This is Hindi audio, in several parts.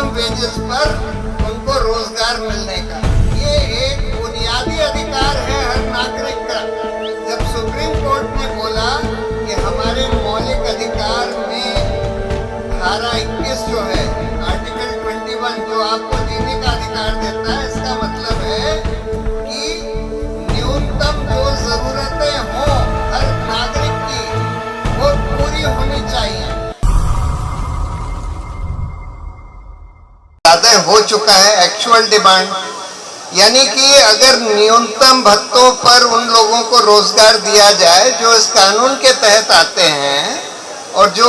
न्यूनतम वेजेस पर उनको रोजगार मिलने का। ये एक बुनियादी अधिकार है हर नागरिक का। जब सुप्रीम कोर्ट ने बोला कि हमारे मौलिक अधिकार में धारा 21 जो है, आर्टिकल 21 जो आपको जीने का अधिकार देता है, इसका मतलब है कि न्यूनतम जो जरूरतें हों हर नागरिक की, वो पूरी होनी चाहिए। ज्यादा हो चुका है एक्चुअल डिमांड, यानी कि अगर न्यूनतम भत्तों पर उन लोगों को रोजगार दिया जाए जो इस कानून के तहत आते हैं और जो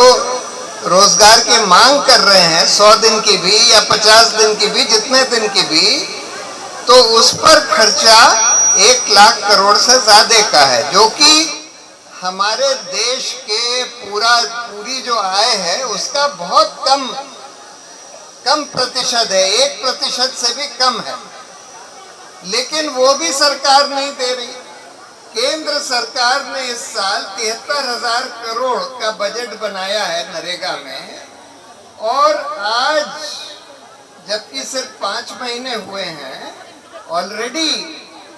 रोजगार की मांग कर रहे हैं 100 दिन की भी या 50 दिन की भी, जितने दिन की भी, तो उस पर खर्चा 1 लाख करोड़ से ज्यादा का है, जो कि हमारे देश के पूरी जो आय है उसका बहुत कम प्रतिशत है, 1% से भी कम है। लेकिन वो भी सरकार नहीं दे रही। केंद्र सरकार ने इस साल 73,000 करोड़ का बजट बनाया है नरेगा में, और आज जबकि सिर्फ 5 महीने हुए हैं, ऑलरेडी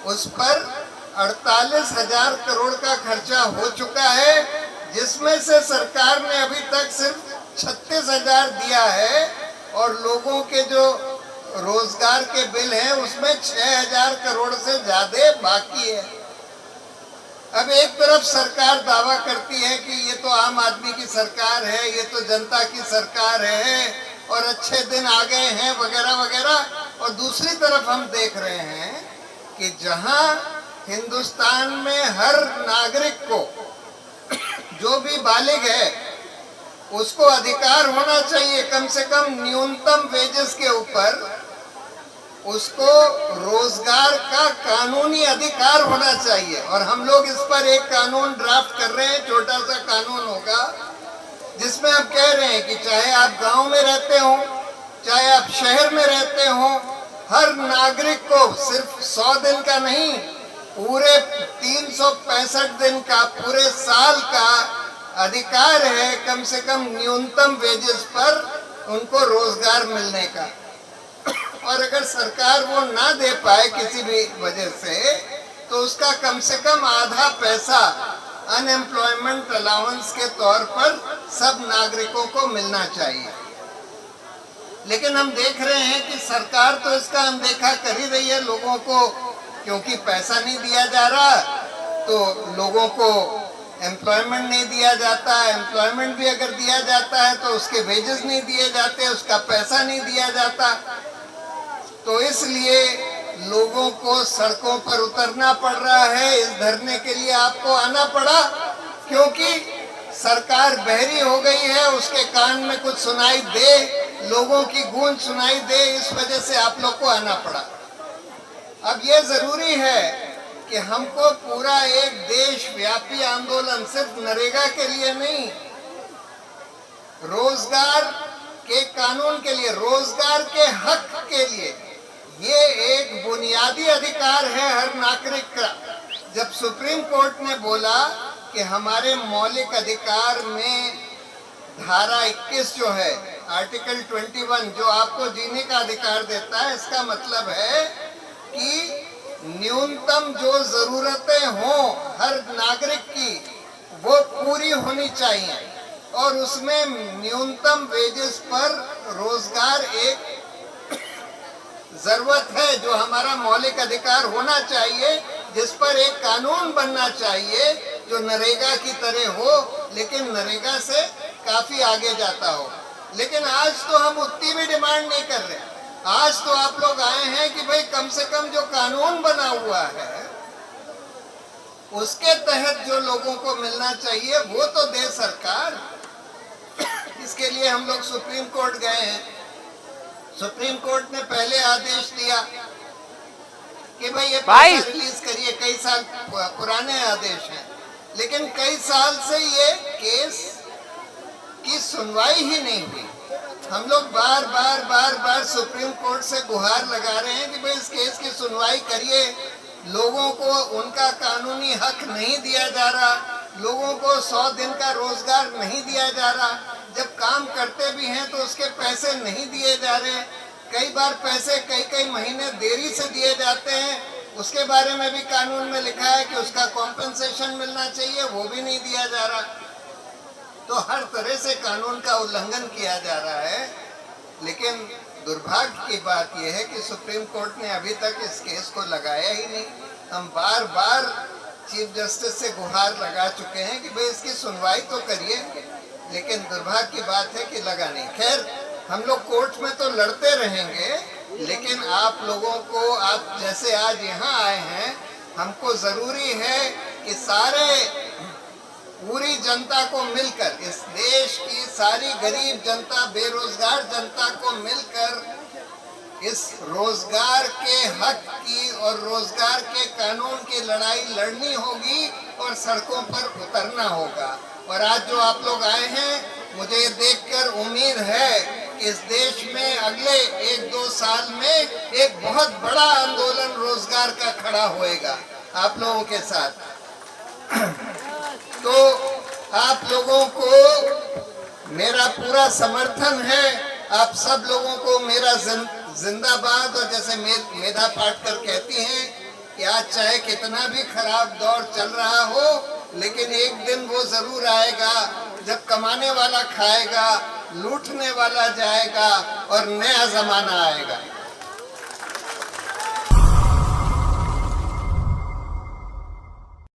उस पर 48,000 करोड़ का खर्चा हो चुका है, जिसमें से सरकार ने अभी तक सिर्फ 36,000 दिया है, और लोगों के जो रोजगार के बिल हैं उसमें 6,000 करोड़ से ज्यादा बाकी है। अब एक तरफ सरकार दावा करती है कि ये तो आम आदमी की सरकार है, ये तो जनता की सरकार है और अच्छे दिन आ गए हैं वगैरह वगैरह, और दूसरी तरफ हम देख रहे हैं कि जहां हिंदुस्तान में हर नागरिक को, जो भी बालिग है, उसको अधिकार होना चाहिए कम से कम न्यूनतम वेजेस के ऊपर, उसको रोजगार का कानूनी अधिकार होना चाहिए। और हम लोग इस पर एक कानून ड्राफ्ट कर रहे हैं, छोटा सा कानून होगा, जिसमें हम कह रहे हैं कि चाहे आप गांव में रहते हो, चाहे आप शहर में रहते हो, हर नागरिक को सिर्फ 100 दिन का नहीं, पूरे 365 दिन का, पूरे साल का अधिकार है कम से कम न्यूनतम वेजेस पर उनको रोजगार मिलने का। और अगर सरकार वो ना दे पाए किसी भी वजह से, तो उसका कम से कम आधा पैसा अनएम्प्लॉयमेंट अलाउंस के तौर पर सब नागरिकों को मिलना चाहिए। लेकिन हम देख रहे हैं कि सरकार तो इसका अनदेखा कर ही रही है लोगों को, क्योंकि पैसा नहीं दिया जा रहा तो लोगों को एम्प्लॉयमेंट नहीं दिया जाता। एम्प्लॉयमेंट भी अगर दिया जाता है तो उसके वेजेस नहीं दिए जाते, उसका पैसा नहीं दिया जाता। तो इसलिए लोगों को सड़कों पर उतरना पड़ रहा है। इस धरने के लिए आपको आना पड़ा क्योंकि सरकार बहरी हो गई है, उसके कान में कुछ सुनाई दे, लोगों की गूंज सुनाई दे, इस वजह से आप लोग को आना पड़ा। अब ये जरूरी है कि हमको पूरा एक देशव्यापी आंदोलन, सिर्फ नरेगा के लिए नहीं, रोजगार के कानून के लिए, रोजगार के हक के लिए, ये एक बुनियादी अधिकार है हर नागरिक का। जब सुप्रीम कोर्ट ने बोला कि हमारे मौलिक अधिकार में धारा 21 जो है, आर्टिकल 21 जो आपको जीने का अधिकार देता है, इसका मतलब है कि न्यूनतम जो जरूरतें हों हर नागरिक की, वो पूरी होनी चाहिए, और उसमें न्यूनतम वेजेस पर रोजगार एक जरूरत है, जो हमारा मौलिक अधिकार होना चाहिए, जिस पर एक कानून बनना चाहिए जो नरेगा की तरह हो, लेकिन नरेगा से काफी आगे जाता हो। लेकिन आज तो हम उतनी भी डिमांड नहीं कर रहे। आज तो आप लोग आए हैं कि भाई कम से कम जो कानून बना हुआ है उसके तहत जो लोगों को मिलना चाहिए वो तो दे सरकार। इसके लिए हम लोग सुप्रीम कोर्ट गए हैं। सुप्रीम कोर्ट ने पहले आदेश दिया कि भाई ये पैसा रिलीज करिए, कई साल पुराने आदेश हैं, लेकिन कई साल से ये केस की सुनवाई ही नहीं हुई। हम लोग बार सुप्रीम कोर्ट से गुहार लगा रहे हैं कि भाई इस केस की सुनवाई करिए, लोगों को उनका कानूनी हक नहीं दिया जा रहा, लोगों को 100 दिन का रोजगार नहीं दिया जा रहा, जब काम करते भी हैं तो उसके पैसे नहीं दिए जा रहे। कई बार पैसे कई कई महीने देरी से दिए जाते हैं, उसके बारे में भी कानून में लिखा है कि उसका कॉम्पेंसेशन मिलना चाहिए, वो भी नहीं दिया जा रहा। तो हर तरह से कानून का उल्लंघन किया जा रहा है। लेकिन दुर्भाग्य की बात यह है कि सुप्रीम कोर्ट ने अभी तक इस केस को लगाया ही नहीं। हम बार बार चीफ जस्टिस से गुहार लगा चुके हैं कि भाई इसकी सुनवाई तो करिए, लेकिन दुर्भाग्य की बात है कि लगा नहीं। खैर, हम लोग कोर्ट में तो लड़ते रहेंगे, लेकिन आप लोगों को, आप जैसे आज यहाँ आए हैं, हमको जरूरी है कि सारे पूरी जनता को मिलकर, इस देश की सारी गरीब जनता, बेरोजगार जनता को मिलकर इस रोजगार के हक की और रोजगार के कानून की लड़ाई लड़नी होगी और सड़कों पर उतरना होगा। और आज जो आप लोग आए हैं, मुझे ये देखकर उम्मीद है कि इस देश में अगले 1-2 साल में एक बहुत बड़ा आंदोलन रोजगार का खड़ा होएगा आप लोगों के साथ। तो आप लोगों को मेरा पूरा समर्थन है। आप सब लोगों को मेरा जिंदाबाद। और जैसे मेधा पाटकर कहती हैं कि आज चाहे कितना भी खराब दौर चल रहा हो, लेकिन एक दिन वो जरूर आएगा जब कमाने वाला खाएगा, लूटने वाला जाएगा और नया जमाना आएगा।